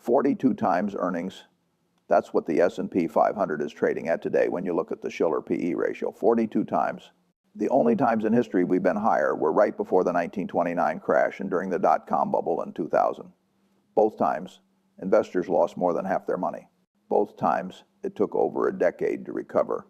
42 times earnings. That's what the S&P 500 is trading at today when you look at the Shiller PE ratio, 42 times. The only times in history we've been higher were right before the 1929 crash and during the dot-com bubble in 2000. Both times, investors lost more than half their money. Both times, it took over a decade to recover.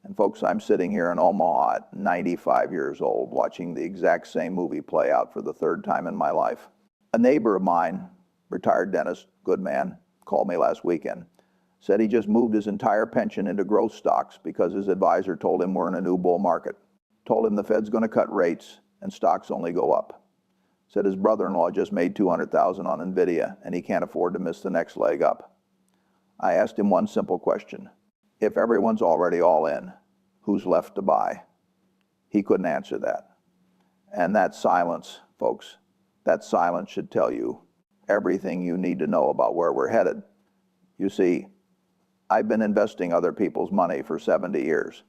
And folks, I'm sitting here in Omaha at 95 years old watching the exact same movie play out for the third time in my life. A neighbor of mine, retired dentist, good man, called me last weekend, said he just moved his entire pension into growth stocks because his advisor told him we're in a new bull market. Told him the Fed's going to cut rates and stocks only go up. Said his brother-in-law just made $200,000 on Nvidia and he can't afford to miss the next leg up. I asked him one simple question. If everyone's already all in, who's left to buy? He couldn't answer that. And that silence, folks, that silence should tell you everything you need to know about where we're headed. You see, I've been investing other people's money for 70 years.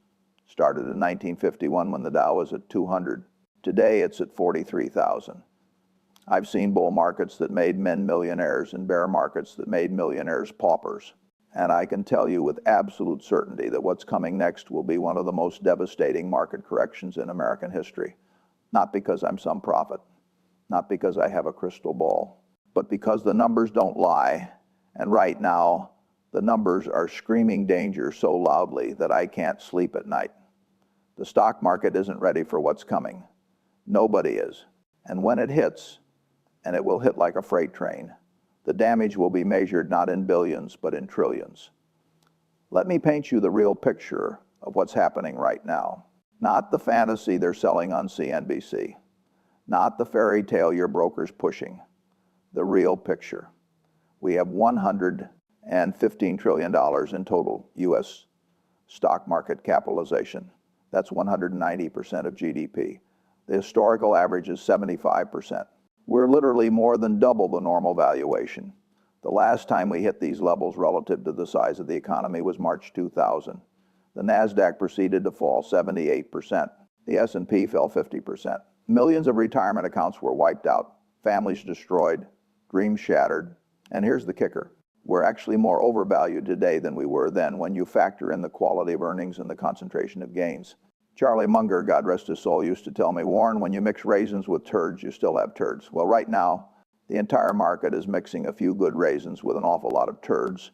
Started in 1951 when the Dow was at 200. Today it's at 43,000. I've seen bull markets that made men millionaires and bear markets that made millionaires paupers. And I can tell you with absolute certainty that what's coming next will be one of the most devastating market corrections in American history. Not because I'm some prophet, not because I have a crystal ball, but because the numbers don't lie. And right now, the numbers are screaming danger so loudly that I can't sleep at night. The stock market isn't ready for what's coming. Nobody is. And when it hits, and it will hit like a freight train, the damage will be measured not in billions, but in trillions. Let me paint you the real picture of what's happening right now. Not the fantasy they're selling on CNBC. Not the fairy tale your broker's pushing. The real picture. We have $115 trillion in total U.S. stock market capitalization. That's 190% of GDP. The historical average is 75%. We're literally more than double the normal valuation. The last time we hit these levels relative to the size of the economy was March 2000. The NASDAQ proceeded to fall 78%. The S&P fell 50%. Millions of retirement accounts were wiped out, families destroyed, dreams shattered. And here's the kicker. We're actually more overvalued today than we were then when you factor in the quality of earnings and the concentration of gains. Charlie Munger, God rest his soul, used to tell me, Warren, when you mix raisins with turds, you still have turds. Well, right now, the entire market is mixing a few good raisins with an awful lot of turds,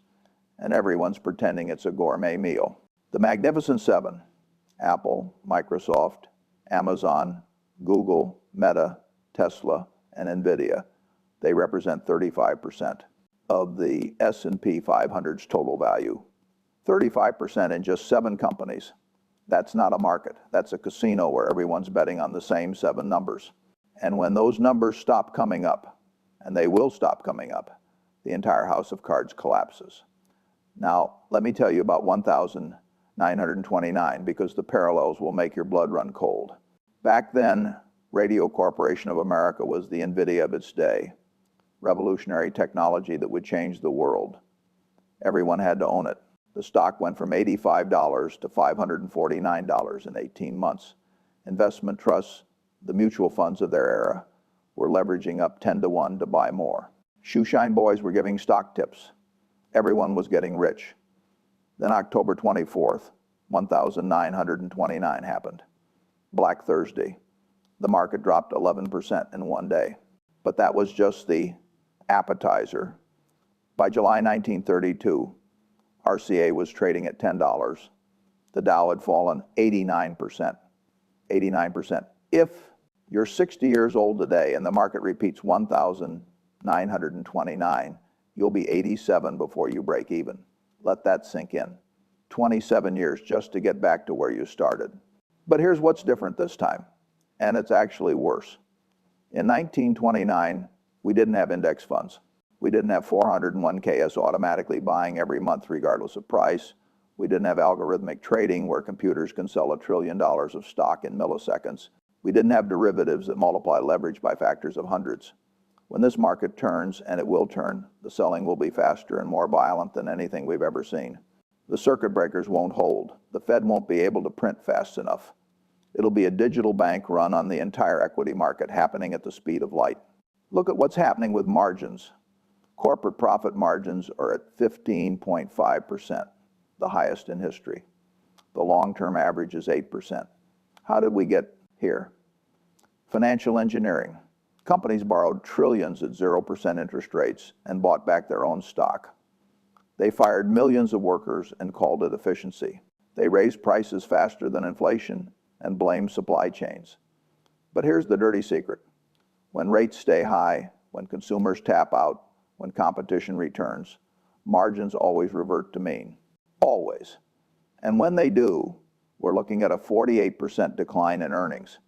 and everyone's pretending it's a gourmet meal. The Magnificent Seven, Apple, Microsoft, Amazon, Google, Meta, Tesla, and Nvidia, they represent 35% of the S&P 500's total value. 35% in just 7 companies. That's not a market. That's a casino where everyone's betting on the same 7 numbers. And when those numbers stop coming up, and they will stop coming up, the entire house of cards collapses. Now, let me tell you about 1929, because the parallels will make your blood run cold. Back then, Radio Corporation of America was the Nvidia of its day. Revolutionary technology that would change the world. Everyone had to own it. The stock went from $85 to $549 in 18 months. Investment trusts, the mutual funds of their era, were leveraging up 10 to 1 to buy more. Shoeshine boys were giving stock tips. Everyone was getting rich. Then October 24th, 1929 happened. Black Thursday. The market dropped 11% in one day. But that was just the appetizer. By July 1932, RCA was trading at $10. The Dow had fallen 89%. 89%. If you're 60 years old today and the market repeats 1,929, you'll be 87 before you break even. Let that sink in. 27 years just to get back to where you started. But here's what's different this time, and it's actually worse. In 1929, we didn't have index funds. We didn't have 401ks automatically buying every month regardless of price. We didn't have algorithmic trading where computers can sell $1 trillion of stock in milliseconds. We didn't have derivatives that multiply leverage by factors of hundreds. When this market turns, and it will turn, the selling will be faster and more violent than anything we've ever seen. The circuit breakers won't hold. The Fed won't be able to print fast enough. It'll be a digital bank run on the entire equity market happening at the speed of light. Look at what's happening with margins. Corporate profit margins are at 15.5%, the highest in history. The long-term average is 8%. How did we get here? Financial engineering. Companies borrowed trillions at 0% interest rates and bought back their own stock. They fired millions of workers and called it efficiency. They raised prices faster than inflation and blamed supply chains. But here's the dirty secret. When rates stay high, when consumers tap out, when competition returns, margins always revert to mean. Always. And when they do, we're looking at a 48% decline in earnings.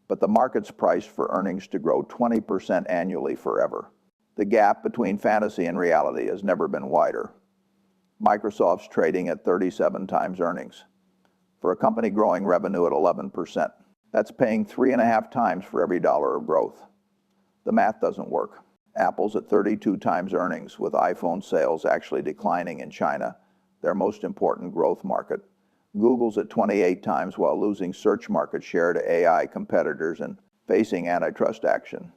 But the market's priced for earnings to grow 20% annually forever. The gap between fantasy and reality has never been wider. Microsoft's trading at 37 times earnings. For a company growing revenue at 11%, that's paying 3.5 times for every dollar of growth. The math doesn't work. Apple's at 32 times earnings, with iPhone sales actually declining in China, their most important growth market. Google's at 28 times while losing search market share to AI competitors and facing antitrust action.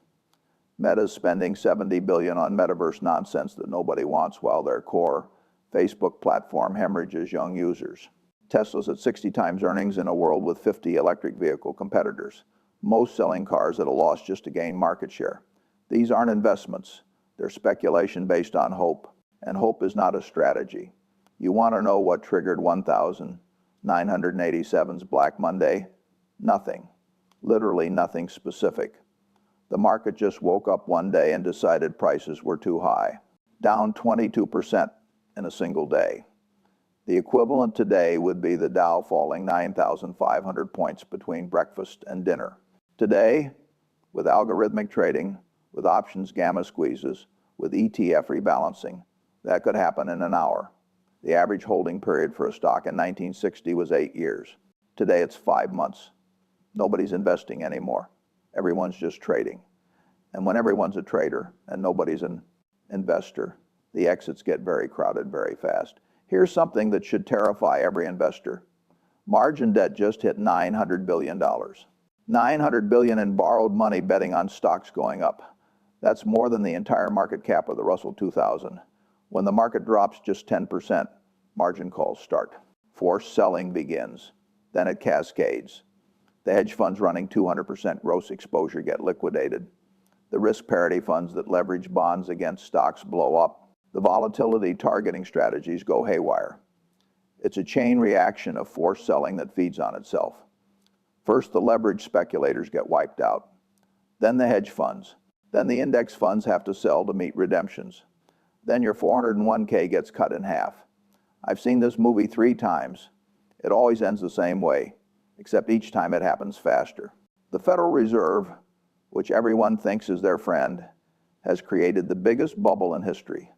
Meta's spending $70 billion on metaverse nonsense that nobody wants, while their core Facebook platform hemorrhages young users. Tesla's at 60 times earnings in a world with 50 electric vehicle competitors, most selling cars at a loss just to gain market share. These aren't investments. They're speculation based on hope, and hope is not a strategy. You want to know what triggered 1987's Black Monday? Nothing. Literally nothing specific. The market just woke up one day and decided prices were too high. Down 22% in a single day. The equivalent today would be the Dow falling 9,500 points between breakfast and dinner. Today, with algorithmic trading, with options gamma squeezes, with ETF rebalancing, that could happen in an hour. The average holding period for a stock in 1960 was 8 years. Today it's 5 months. Nobody's investing anymore. Everyone's just trading. And when everyone's a trader and nobody's an investor, the exits get very crowded very fast. Here's something that should terrify every investor. Margin debt just hit $900 billion. $900 billion in borrowed money betting on stocks going up. That's more than the entire market cap of the Russell 2000. When the market drops just 10%, margin calls start. Forced selling begins. Then it cascades. The hedge funds running 200% gross exposure get liquidated. The risk parity funds that leverage bonds against stocks blow up. The volatility targeting strategies go haywire. It's a chain reaction of forced selling that feeds on itself. First, the leverage speculators get wiped out. Then the hedge funds. Then the index funds have to sell to meet redemptions. Then your 401k gets cut in half. I've seen this movie 3 times. It always ends the same way, except each time it happens faster. The Federal Reserve, which everyone thinks is their friend, has created the biggest bubble in history.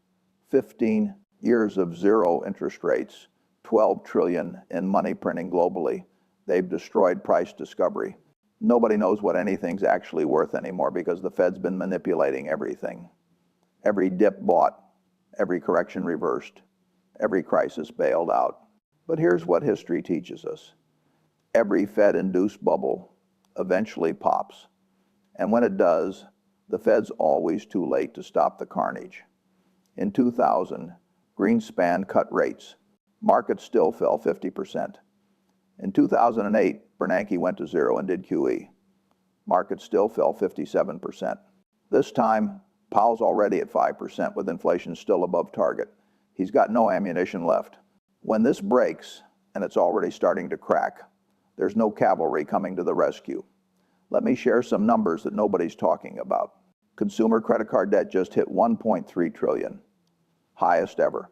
15 years of zero interest rates, 12 trillion in money printing globally. They've destroyed price discovery. Nobody knows what anything's actually worth anymore because the Fed's been manipulating everything. Every dip bought, every correction reversed, every crisis bailed out. But here's what history teaches us. Every Fed-induced bubble eventually pops. And when it does, the Fed's always too late to stop the carnage. In 2000, Greenspan cut rates. Markets still fell 50%. In 2008, Bernanke went to zero and did QE. Markets still fell 57%. This time, Powell's already at 5% with inflation still above target. He's got no ammunition left. When this breaks, and it's already starting to crack, there's no cavalry coming to the rescue. Let me share some numbers that nobody's talking about. Consumer credit card debt just hit $1.3 trillion, highest ever.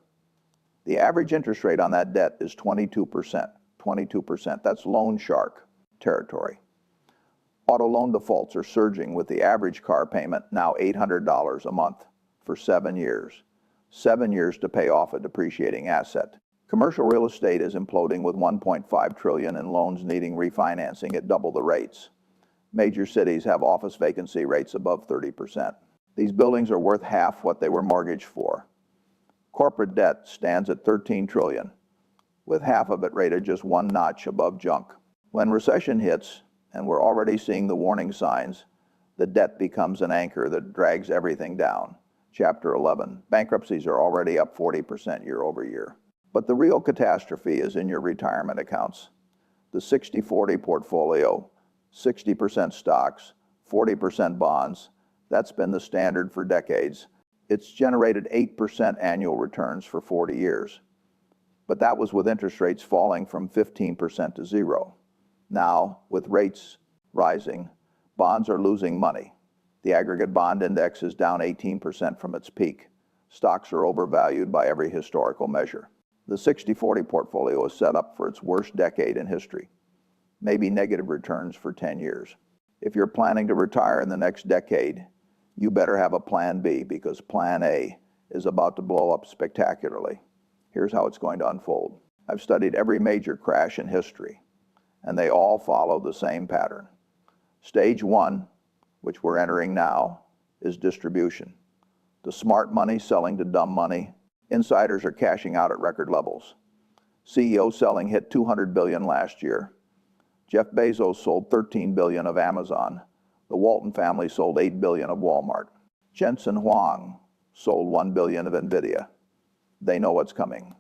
The average interest rate on that debt is 22%. 22%. That's loan shark territory. Auto loan defaults are surging with the average car payment now $800 a month for 7 years. 7 years to pay off a depreciating asset. Commercial real estate is imploding with $1.5 trillion in loans needing refinancing at double the rates. Major cities have office vacancy rates above 30%. These buildings are worth half what they were mortgaged for. Corporate debt stands at $13 trillion, with half of it rated just one notch above junk. When recession hits, and we're already seeing the warning signs, the debt becomes an anchor that drags everything down. Chapter 11. Bankruptcies are already up 40% year over year. But the real catastrophe is in your retirement accounts. The 60-40 portfolio, 60% stocks, 40% bonds, that's been the standard for decades. It's generated 8% annual returns for 40 years. But that was with interest rates falling from 15% to zero. Now, with rates rising, bonds are losing money. The aggregate bond index is down 18% from its peak. Stocks are overvalued by every historical measure. The 60-40 portfolio is set up for its worst decade in history, maybe negative returns for 10 years. If you're planning to retire in the next decade, you better have a plan B, because plan A is about to blow up spectacularly. Here's how it's going to unfold. I've studied every major crash in history, and they all follow the same pattern. Stage 1, which we're entering now, is distribution. The smart money selling to dumb money. Insiders are cashing out at record levels. CEO selling hit $200 billion last year. Jeff Bezos sold $13 billion of Amazon. The Walton family sold $8 billion of Walmart. Jensen Huang sold $1 billion of Nvidia. They know what's coming.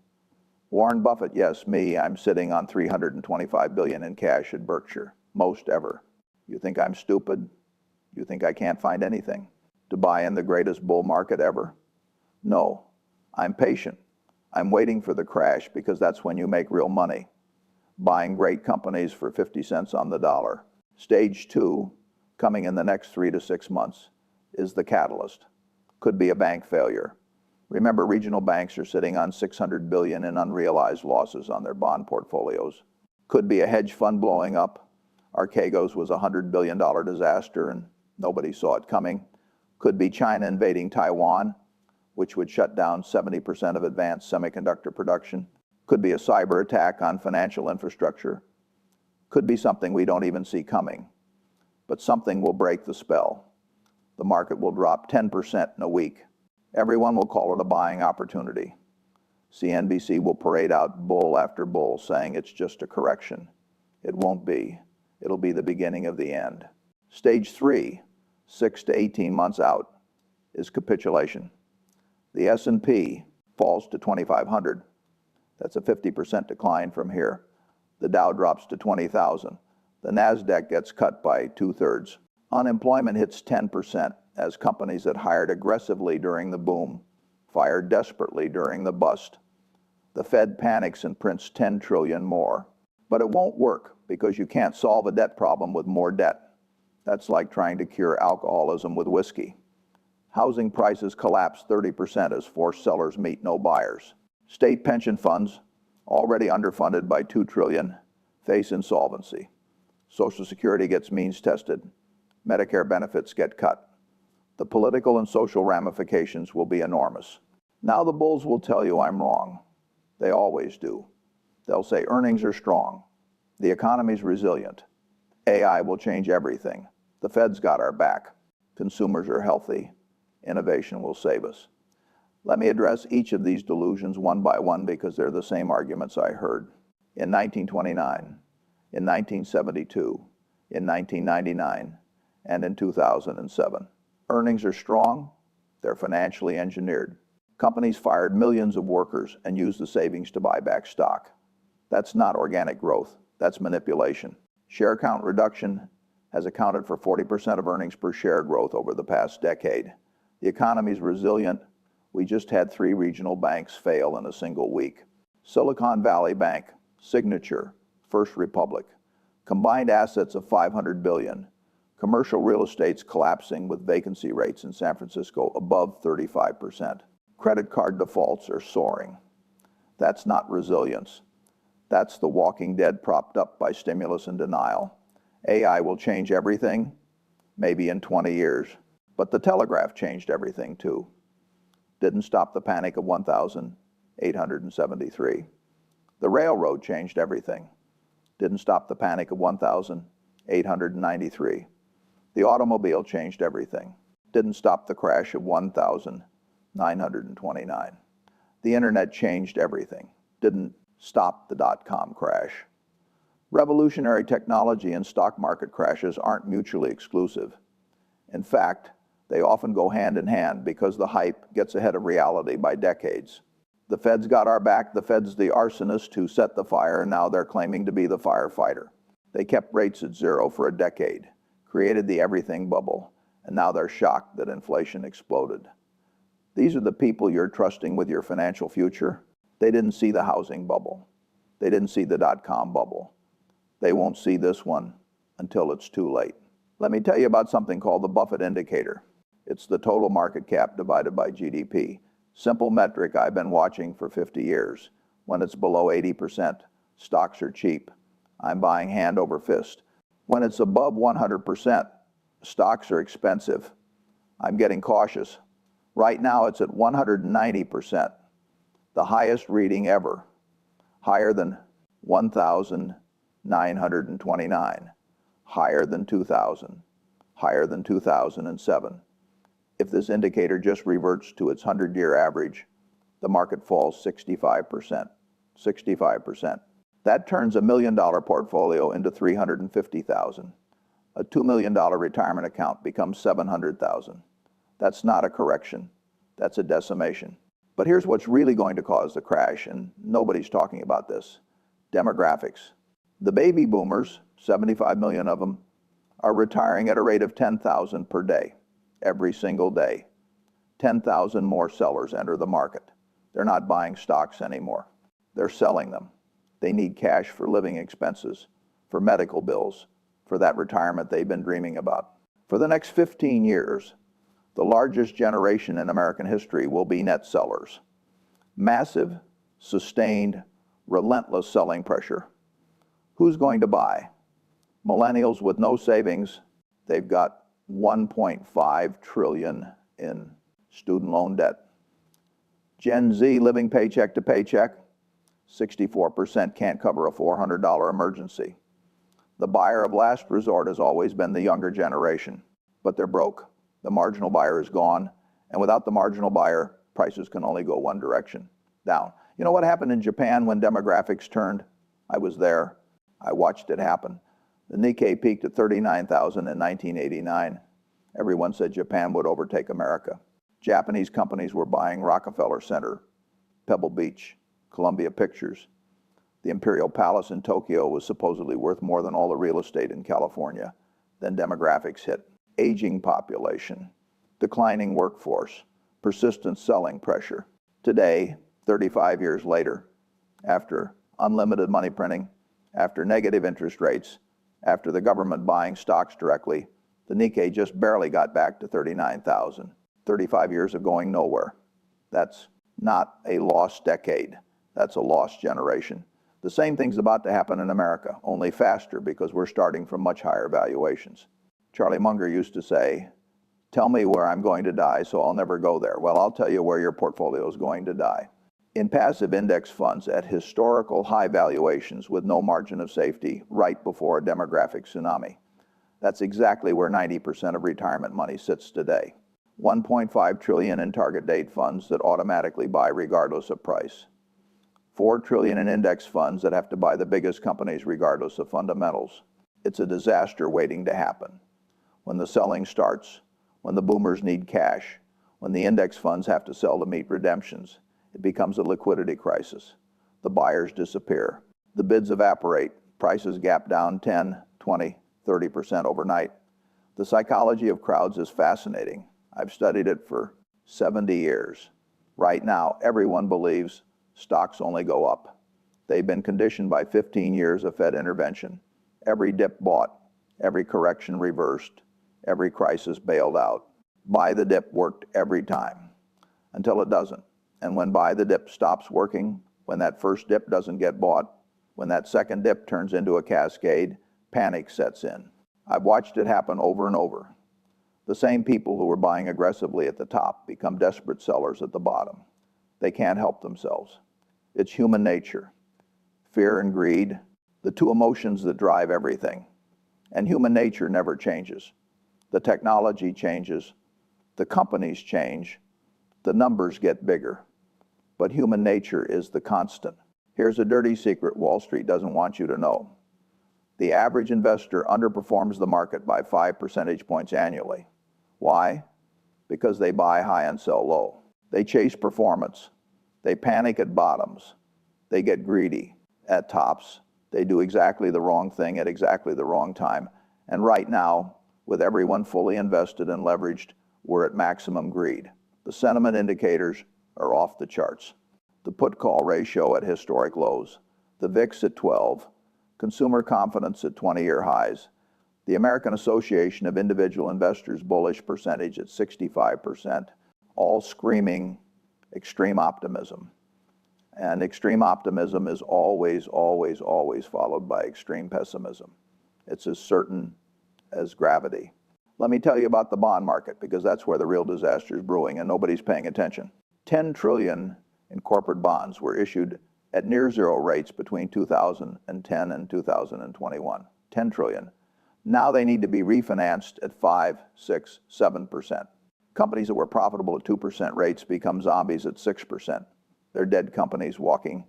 Warren Buffett, yes, me, I'm sitting on $325 billion in cash at Berkshire, most ever. You think I'm stupid? You think I can't find anything to buy in the greatest bull market ever? No, I'm patient. I'm waiting for the crash, because that's when you make real money, buying great companies for 50 cents on the dollar. Stage 2, coming in the next 3 to 6 months, is the catalyst. Could be a bank failure. Remember, regional banks are sitting on $600 billion in unrealized losses on their bond portfolios. Could be a hedge fund blowing up. Archegos was a $100 billion disaster and nobody saw it coming. Could be China invading Taiwan, which would shut down 70% of advanced semiconductor production. Could be a cyber attack on financial infrastructure. Could be something we don't even see coming. But something will break the spell. The market will drop 10% in a week. Everyone will call it a buying opportunity. CNBC will parade out bull after bull, saying it's just a correction. It won't be. It'll be the beginning of the end. Stage 3, 6 to 18 months out, is capitulation. The S&P falls to 2,500. That's a 50% decline from here. The Dow drops to 20,000. The NASDAQ gets cut by 2/3. Unemployment hits 10% as companies that hired aggressively during the boom fired desperately during the bust. The Fed panics and prints 10 trillion more. But it won't work, because you can't solve a debt problem with more debt. That's like trying to cure alcoholism with whiskey. Housing prices collapse 30% as forced sellers meet no buyers. State pension funds, already underfunded by $2 trillion, face insolvency. Social Security gets means tested. Medicare benefits get cut. The political and social ramifications will be enormous. Now the bulls will tell you I'm wrong. They always do. They'll say earnings are strong. The economy's resilient. AI will change everything. The Fed's got our back. Consumers are healthy. Innovation will save us. Let me address each of these delusions one by one, because they're the same arguments I heard in 1929, in 1972, in 1999, and in 2007. Earnings are strong. They're financially engineered. Companies fired millions of workers and used the savings to buy back stock. That's not organic growth. That's manipulation. Share count reduction has accounted for 40% of earnings per share growth over the past decade. The economy's resilient. We just had 3 regional banks fail in a single week. Silicon Valley Bank, Signature, First Republic. Combined assets of $500 billion. Commercial real estate's collapsing with vacancy rates in San Francisco above 35%. Credit card defaults are soaring. That's not resilience. That's the walking dead propped up by stimulus and denial. AI will change everything, maybe in 20 years. But the telegraph changed everything too. Didn't stop the panic of 1,873. The railroad changed everything. Didn't stop the panic of 1,893. The automobile changed everything. Didn't stop the crash of 1,929. The internet changed everything. Didn't stop the dot-com crash. Revolutionary technology and stock market crashes aren't mutually exclusive. In fact, They often go hand in hand because the hype gets ahead of reality by decades. The Fed's got our back. The Fed's the arsonist who set the fire, and now they're claiming to be the firefighter. They kept rates at zero for a decade, created the everything bubble, and now they're shocked that inflation exploded. These are the people you're trusting with your financial future. They didn't see the housing bubble. They didn't see the dot-com bubble. They won't see this one until it's too late. Let me tell you about something called the Buffett indicator. It's the total market cap divided by GDP. Simple metric I've been watching for 50 years. When it's below 80%, stocks are cheap. I'm buying hand over fist. When it's above 100%, stocks are expensive. I'm getting cautious. Right now it's at 190%, the highest reading ever, higher than 1,929, higher than 2,000, higher than 2007. If this indicator just reverts to its 100-year average, the market falls 65%. 65%. That turns a $1 million portfolio into $350,000. A $2 million retirement account becomes $700,000. That's not a correction. That's a decimation. But here's what's really going to cause the crash, and nobody's talking about this. Demographics. The baby boomers, 75 million of them, are retiring at a rate of 10,000 per day, every single day. 10,000 more sellers enter the market. They're not buying stocks anymore. They're selling them. They need cash for living expenses, for medical bills, for that retirement they've been dreaming about. For the next 15 years, the largest generation in American history will be net sellers. Massive, sustained, relentless selling pressure. Who's going to buy? Millennials with no savings. They've got $1.5 trillion in student loan debt. Gen Z living paycheck to paycheck. 64% can't cover a $400 emergency. The buyer of last resort has always been the younger generation, but they're broke. The marginal buyer is gone, and without the marginal buyer, prices can only go one direction, down. You know what happened in Japan when demographics turned? I was there. I watched it happen. The Nikkei peaked at 39,000 in 1989. Everyone said Japan would overtake America. Japanese companies were buying Rockefeller Center, Pebble Beach, Columbia Pictures. The Imperial Palace in Tokyo was supposedly worth more than all the real estate in California. Then demographics hit. Aging population, declining workforce, persistent selling pressure. Today, 35 years later, after unlimited money printing, after negative interest rates, after the government buying stocks directly, the Nikkei just barely got back to 39,000. 35 years of going nowhere. That's not a lost decade. That's a lost generation. The same thing's about to happen in America, only faster because we're starting from much higher valuations. Charlie Munger used to say, tell me where I'm going to die so I'll never go there. Well, I'll tell you where your portfolio is going to die. In passive index funds at historical high valuations with no margin of safety right before a demographic tsunami. That's exactly where 90% of retirement money sits today. 1.5 trillion in target date funds that automatically buy regardless of price. 4 trillion in index funds that have to buy the biggest companies regardless of fundamentals. It's a disaster waiting to happen. When the selling starts, when the boomers need cash, when the index funds have to sell to meet redemptions, it becomes a liquidity crisis. The buyers disappear. The bids evaporate. Prices gap down 10, 20, 30% overnight. The psychology of crowds is fascinating. I've studied it for 70 years. Right now, everyone believes stocks only go up. They've been conditioned by 15 years of Fed intervention. Every dip bought, every correction reversed, every crisis bailed out. Buy the dip worked every time until it doesn't. And when buy the dip stops working, when that first dip doesn't get bought, when that second dip turns into a cascade, panic sets in. I've watched it happen over and over. The same people who were buying aggressively at the top become desperate sellers at the bottom. They can't help themselves. It's human nature. Fear and greed, the two emotions that drive everything. And human nature never changes. The technology changes, the companies change, the numbers get bigger. But human nature is the constant. Here's a dirty secret Wall Street doesn't want you to know. The average investor underperforms the market by 5 percentage points annually. Why? because they buy high and sell low. They chase performance. They panic at bottoms. They get greedy at tops. They do exactly the wrong thing at exactly the wrong time. And right now, with everyone fully invested and leveraged, we're at maximum greed. The sentiment indicators are off the charts. The put-call ratio at historic lows. The VIX at 12. Consumer confidence at 20-year highs. The American Association of Individual Investors bullish percentage at 65%, all screaming extreme optimism. And extreme optimism is always, always, always followed by extreme pessimism. It's as certain as gravity. Let me tell you about the bond market, because that's where the real disaster is brewing and nobody's paying attention. 10 trillion in corporate bonds were issued at near zero rates between 2010 and 2021. 10 trillion. Now they need to be refinanced at 5, 6, 7%. Companies that were profitable at 2% rates become zombies at 6%. They're dead companies walking.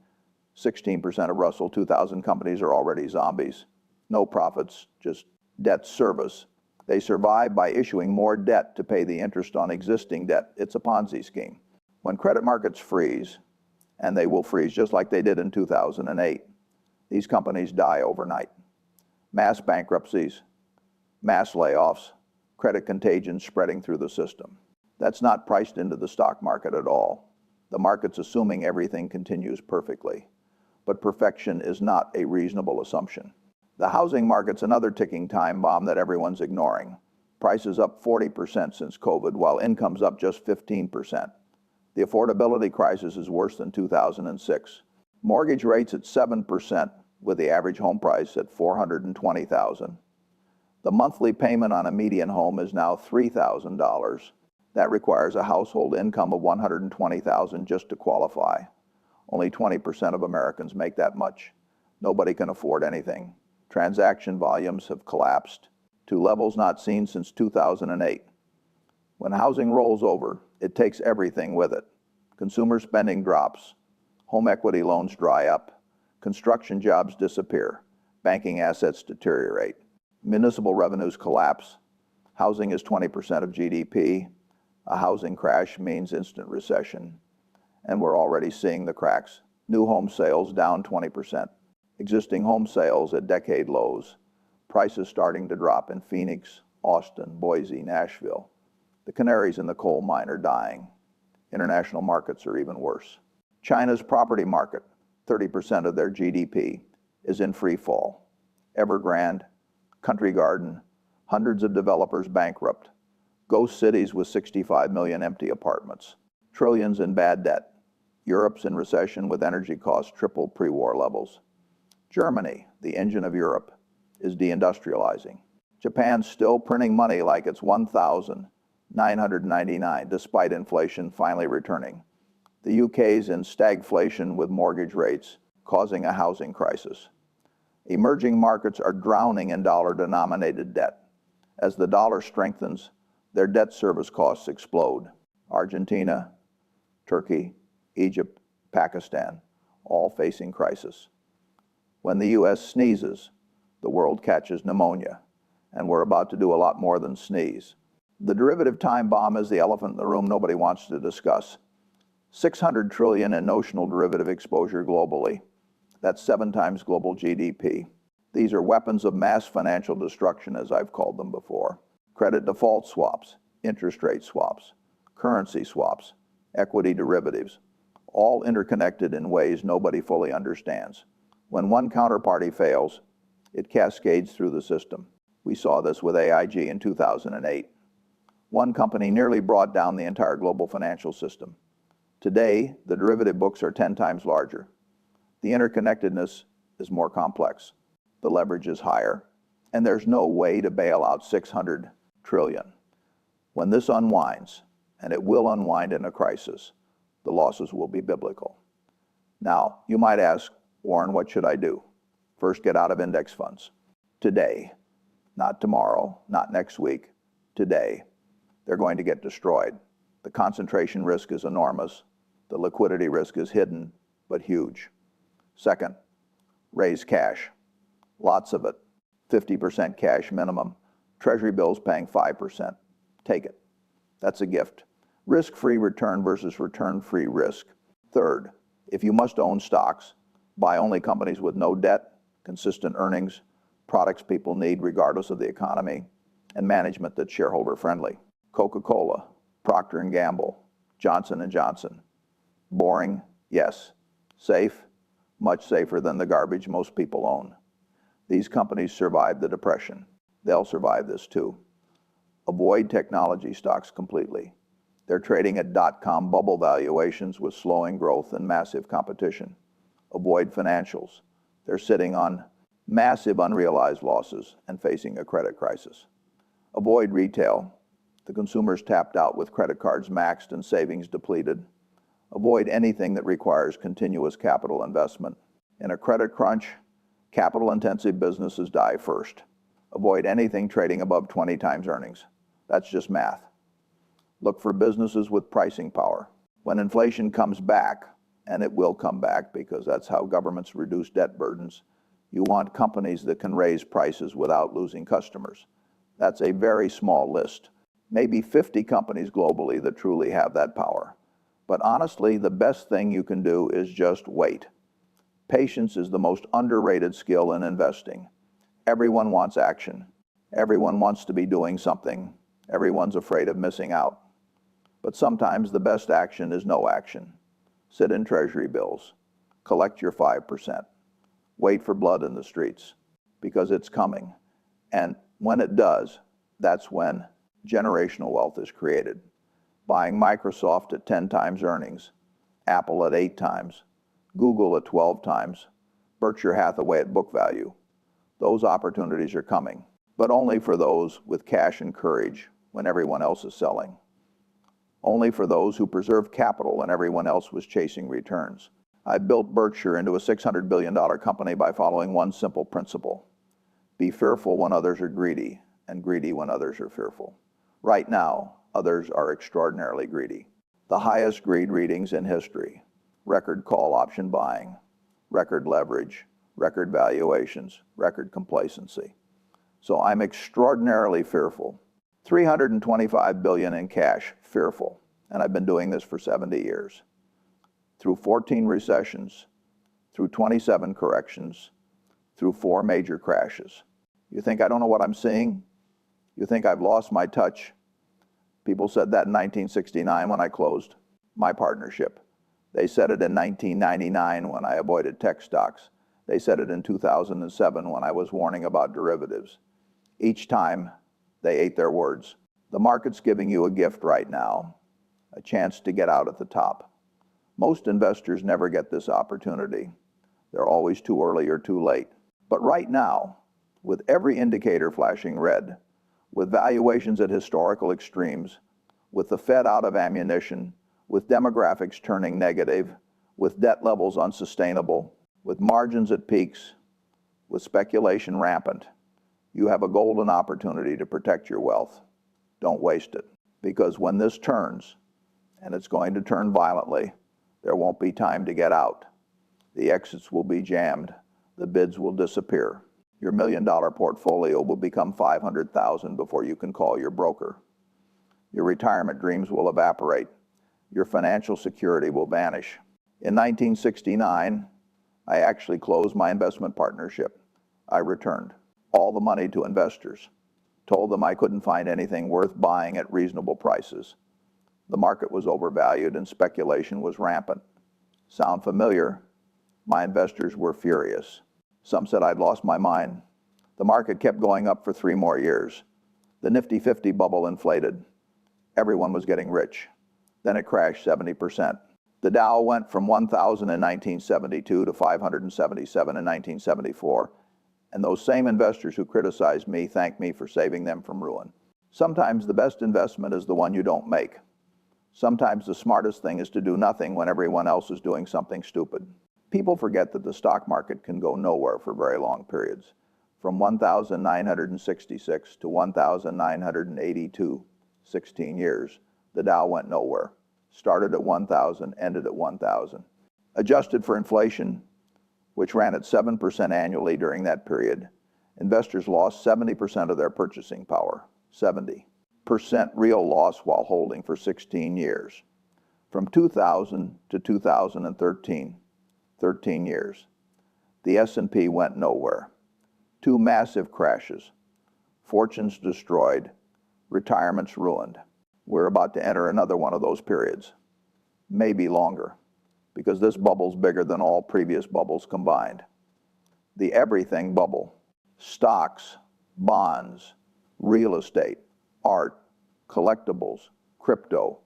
16% of Russell 2000 companies are already zombies. No profits, just debt service. They survive by issuing more debt to pay the interest on existing debt. It's a Ponzi scheme. When credit markets freeze, and they will freeze just like they did in 2008, these companies die overnight. Mass bankruptcies, mass layoffs, credit contagion spreading through the system. That's not priced into the stock market at all. The market's assuming everything continues perfectly. But perfection is not a reasonable assumption. The housing market's another ticking time bomb that everyone's ignoring. Prices up 40% since COVID, while income's up just 15%. The affordability crisis is worse than 2006. Mortgage rates at 7%, with the average home price at $420,000. The monthly payment on a median home is now $3,000. That requires a household income of $120,000 just to qualify. Only 20% of Americans make that much. Nobody can afford anything. Transaction volumes have collapsed to levels not seen since 2008. When housing rolls over, it takes everything with it. Consumer spending drops. Home equity loans dry up. Construction jobs disappear. Banking assets deteriorate. Municipal revenues collapse. Housing is 20% of GDP. A housing crash means instant recession. And we're already seeing the cracks. New home sales down 20%. Existing home sales at decade lows. Prices starting to drop in Phoenix, Austin, Boise, Nashville. The canaries in the coal mine are dying. International markets are even worse. China's property market, 30% of their GDP, is in free fall. Evergrande, Country Garden, hundreds of developers bankrupt. Ghost cities with 65 million empty apartments. Trillions in bad debt. Europe's in recession with energy costs triple pre-war levels. Germany, the engine of Europe, is deindustrializing. Japan's still printing money like it's 1,999, despite inflation finally returning. The UK's in stagflation with mortgage rates causing a housing crisis. Emerging markets are drowning in dollar-denominated debt. As the dollar strengthens, their debt service costs explode. Argentina, Turkey, Egypt, Pakistan, all facing crisis. When the U.S. sneezes, the world catches pneumonia, and we're about to do a lot more than sneeze. The derivative time bomb is the elephant in the room nobody wants to discuss. 600 trillion in notional derivative exposure globally. That's 7 times global GDP. These are weapons of mass financial destruction, as I've called them before. Credit default swaps, interest rate swaps, currency swaps, equity derivatives, all interconnected in ways nobody fully understands. When one counterparty fails, it cascades through the system. We saw this with AIG in 2008. One company nearly brought down the entire global financial system. Today, the derivative books are 10 times larger. The interconnectedness is more complex. The leverage is higher, and there's no way to bail out 600 trillion. When this unwinds, and it will unwind in a crisis, the losses will be biblical. Now, you might ask, Warren, what should I do? First, get out of index funds. Today, not tomorrow, not next week, today. They're going to get destroyed. The concentration risk is enormous. The liquidity risk is hidden, but huge. Second, raise cash. Lots of it. 50% cash minimum. Treasury bills paying 5%. Take it. That's a gift. Risk-free return versus return-free risk. Third, if you must own stocks, buy only companies with no debt, consistent earnings, products people need regardless of the economy, and management that's shareholder-friendly. Coca-Cola, Procter & Gamble, Johnson & Johnson. Boring? Yes. Safe? Much safer than the garbage most people own. These companies survived the Depression. They'll survive this too. Avoid technology stocks completely. They're trading at dot-com bubble valuations with slowing growth and massive competition. Avoid financials. They're sitting on massive unrealized losses and facing a credit crisis. Avoid retail. The consumer's tapped out with credit cards maxed and savings depleted. Avoid anything that requires continuous capital investment. In a credit crunch, capital-intensive businesses die first. Avoid anything trading above 20 times earnings. That's just math. Look for businesses with pricing power. When inflation comes back, and it will come back because that's how governments reduce debt burdens, you want companies that can raise prices without losing customers. That's a very small list. Maybe 50 companies globally that truly have that power. But honestly, the best thing you can do is just wait. Patience is the most underrated skill in investing. Everyone wants action. Everyone wants to be doing something. Everyone's afraid of missing out. But sometimes the best action is no action. Sit in treasury bills. Collect your 5%. Wait for blood in the streets, because it's coming. And when it does, that's when generational wealth is created. Buying Microsoft at 10 times earnings, Apple at 8 times, Google at 12 times, Berkshire Hathaway at book value. Those opportunities are coming, but only for those with cash and courage when everyone else is selling. Only for those who preserve capital when everyone else was chasing returns. I built Berkshire into a $600 billion company by following one simple principle. Be fearful when others are greedy, and greedy when others are fearful. Right now, others are extraordinarily greedy. The highest greed readings in history: record call option buying, record leverage, record valuations, record complacency. So I'm extraordinarily fearful. $325 billion in cash, fearful. And I've been doing this for 70 years. Through 14 recessions, through 27 corrections, through 4 major crashes. You think I don't know what I'm seeing? You think I've lost my touch? People said that in 1969 when I closed my partnership. They said it in 1999 when I avoided tech stocks. They said it in 2007 when I was warning about derivatives. Each time, they ate their words. The market's giving you a gift right now, a chance to get out at the top. Most investors never get this opportunity. They're always too early or too late. But right now, with every indicator flashing red, with valuations at historical extremes, with the Fed out of ammunition, with demographics turning negative, with debt levels unsustainable, with margins at peaks, with speculation rampant, you have a golden opportunity to protect your wealth. Don't waste it, because when this turns, and it's going to turn violently, there won't be time to get out. The exits will be jammed. The bids will disappear. Your $1 million portfolio will become $500,000 before you can call your broker. Your retirement dreams will evaporate. Your financial security will vanish. In 1969, I actually closed my investment partnership. I returned all the money to investors, told them I couldn't find anything worth buying at reasonable prices. The market was overvalued and speculation was rampant. Sound familiar? My investors were furious. Some said I'd lost my mind. The market kept going up for 3 more years. The Nifty 50 bubble inflated. Everyone was getting rich. Then it crashed 70%. The Dow went from 1,000 in 1972 to 577 in 1974. And those same investors who criticized me thanked me for saving them from ruin. Sometimes the best investment is the one you don't make. Sometimes the smartest thing is to do nothing when everyone else is doing something stupid. People forget that the stock market can go nowhere for very long periods. From 1,966 to 1,982, 16 years, the Dow went nowhere. Started at 1,000, ended at 1,000. Adjusted for inflation, which ran at 7% annually during that period, investors lost 70% of their purchasing power. 70. real loss while holding for 16 years. From 2000 to 2013, 13 years. The S&P went nowhere. 2 massive crashes. Fortunes destroyed. Retirements ruined. We're about to enter another one of those periods. Maybe longer, because this bubble's bigger than all previous bubbles combined. The everything bubble. Stocks, bonds, real estate, art, collectibles, crypto,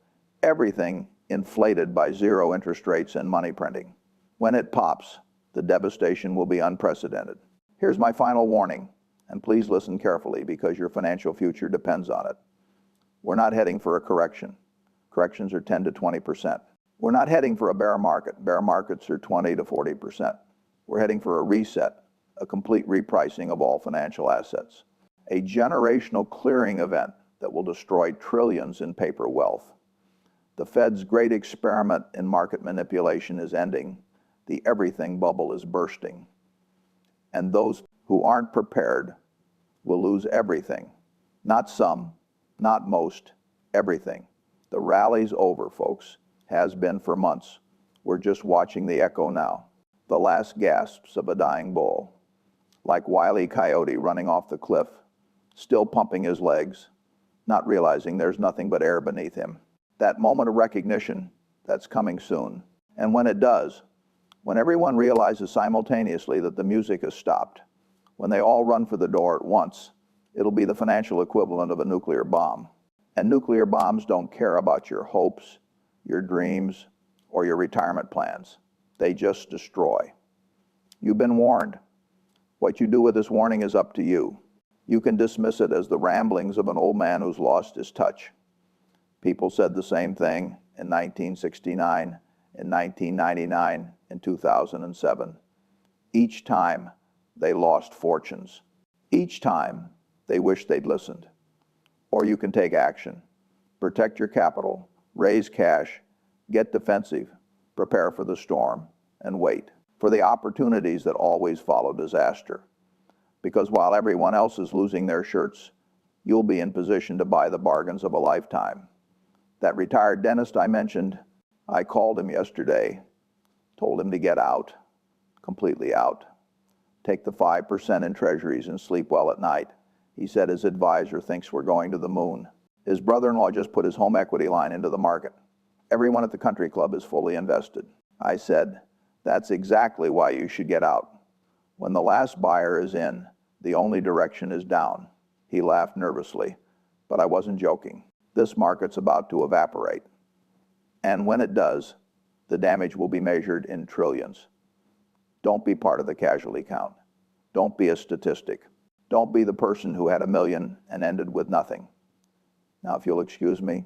everything inflated by zero interest rates and money printing. When it pops, the devastation will be unprecedented. Here's my final warning, and please listen carefully because your financial future depends on it. We're not heading for a correction. Corrections are 10 to 20%. We're not heading for a bear market. Bear markets are 20 to 40%. We're heading for a reset, a complete repricing of all financial assets, a generational clearing event that will destroy trillions in paper wealth. The Fed's great experiment in market manipulation is ending. The everything bubble is bursting. And those who aren't prepared will lose everything. Not some, not most, everything. The rally's over, folks. Has been for months. We're just watching the echo now. The last gasps of a dying bull. Like Wile E. Coyote running off the cliff, still pumping his legs, not realizing there's nothing but air beneath him. That moment of recognition, that's coming soon. And when it does, when everyone realizes simultaneously that the music has stopped, when they all run for the door at once, it'll be the financial equivalent of a nuclear bomb. And nuclear bombs don't care about your hopes, your dreams, or your retirement plans. They just destroy. You've been warned. What you do with this warning is up to you. You can dismiss it as the ramblings of an old man who's lost his touch. People said the same thing in 1969, in 1999, in 2007. Each time, they lost fortunes. Each time, they wished they'd listened. Or you can take action. Protect your capital, raise cash, get defensive, prepare for the storm, and wait for the opportunities that always follow disaster. Because while everyone else is losing their shirts, you'll be in position to buy the bargains of a lifetime. That retired dentist I mentioned, I called him yesterday, told him to get out, completely out. Take the 5% in treasuries and sleep well at night. He said his advisor thinks we're going to the moon. His brother-in-law just put his home equity line into the market. Everyone at the country club is fully invested. I said, that's exactly why you should get out. When the last buyer is in, the only direction is down. He laughed nervously, but I wasn't joking. This market's about to evaporate. And when it does, the damage will be measured in trillions. Don't be part of the casualty count. Don't be a statistic. Don't be the person who had $1 million and ended with nothing. Now, if you'll excuse me,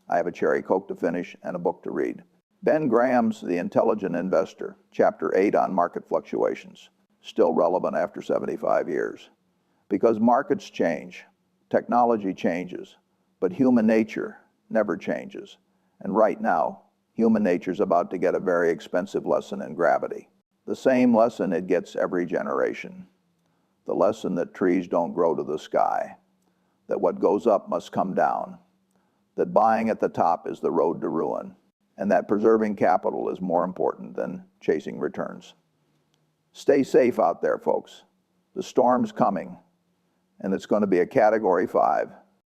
I have a cherry Coke to finish and a book to read. Ben Graham's The Intelligent Investor, Chapter 8 on Market Fluctuations, still relevant after 75 years. Because markets change, technology changes, but human nature never changes. And right now, human nature's about to get a very expensive lesson in gravity. The same lesson it gets every generation. The lesson that trees don't grow to the sky, that what goes up must come down, that buying at the top is the road to ruin, and that preserving capital is more important than chasing returns. Stay safe out there, folks. The storm's coming, and it's going to be a Category 5.